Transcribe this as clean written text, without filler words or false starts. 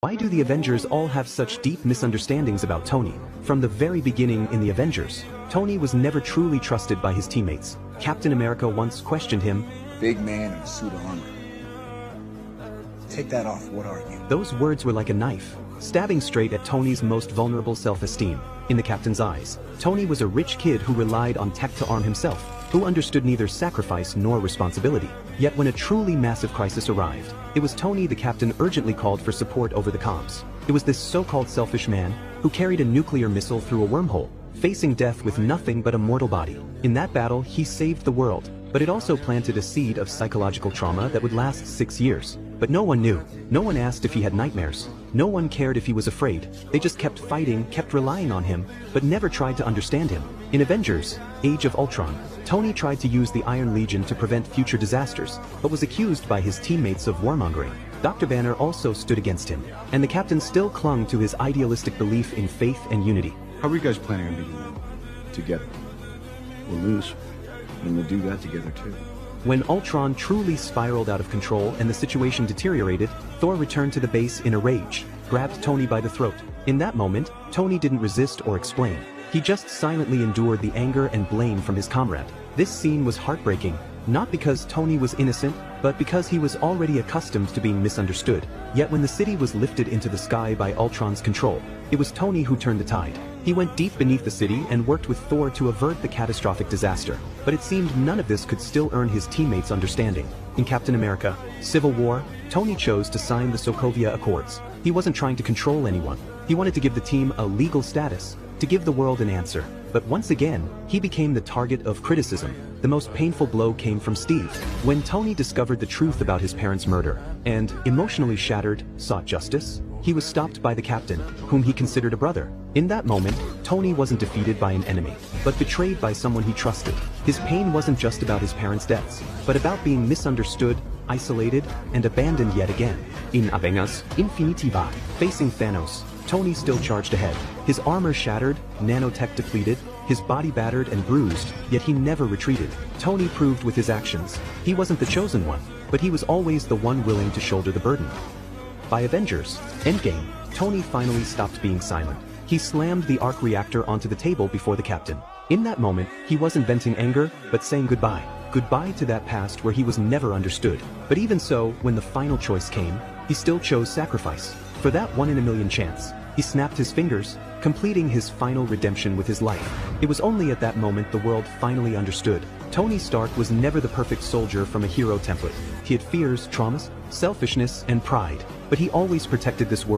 Why do the Avengers all have such deep misunderstandings about Tony? From the very beginning in the Avengers, Tony was never truly trusted by his teammates. Captain America once questioned him, "Big man in a suit of armor. Take that off, what are you?" Those words were like a knife, stabbing straight at Tony's most vulnerable self-esteem. In the captain's eyes, Tony was a rich kid who relied on tech to arm himself, who understood neither sacrifice nor responsibility. Yet when a truly massive crisis arrived, it was Tony the captain urgently called for support over the comms. It was this so-called selfish man who carried a nuclear missile through a wormhole, facing death with nothing but a mortal body. In that battle, he saved the world, but it also planted a seed of psychological trauma that would last 6 years. But no one knew. No one asked if he had nightmares. No one cared if he was afraid. They just kept fighting, kept relying on him, but never tried to understand him. In Avengers, Age of Ultron, Tony tried to use the Iron Legion to prevent future disasters, but was accused by his teammates of warmongering. Dr. Banner also stood against him, and the captain still clung to his idealistic belief in faith and unity. How are you guys planning on beating them? Together? We'll lose, and we'll do that together too. When Ultron truly spiraled out of control and the situation deteriorated, Thor returned to the base in a rage, grabbed Tony by the throat. In that moment, Tony didn't resist or explain. He just silently endured the anger and blame from his comrade. This scene was heartbreaking, not because Tony was innocent, but because he was already accustomed to being misunderstood. Yet when the city was lifted into the sky by Ultron's control, it was Tony who turned the tide. He went deep beneath the city and worked with Thor to avert the catastrophic disaster. But it seemed none of this could still earn his teammates' understanding. In Captain America: Civil War, Tony chose to sign the Sokovia Accords. He wasn't trying to control anyone. He wanted to give the team a legal status, to give the world an answer. But once again, he became the target of criticism. The most painful blow came from Steve. When Tony discovered the truth about his parents' murder, and, emotionally shattered, sought justice, he was stopped by the captain, whom he considered a brother. In that moment, Tony wasn't defeated by an enemy, but betrayed by someone he trusted. His pain wasn't just about his parents' deaths, but about being misunderstood, isolated, and abandoned yet again. In Avengers: Infinity War, facing Thanos, Tony still charged ahead. His armor shattered, nanotech depleted, his body battered and bruised, yet he never retreated. Tony proved with his actions, he wasn't the chosen one, but he was always the one willing to shoulder the burden. By Avengers: Endgame, Tony finally stopped being silent. He slammed the arc reactor onto the table before the captain. In that moment, he wasn't venting anger, but saying goodbye. Goodbye to that past where he was never understood. But even so, when the final choice came, he still chose sacrifice. For that 1 in a million chance, he snapped his fingers, completing his final redemption with his life. It was only at that moment the world finally understood. Tony Stark was never the perfect soldier from a hero template. He had fears, traumas, selfishness, and pride, but he always protected this world.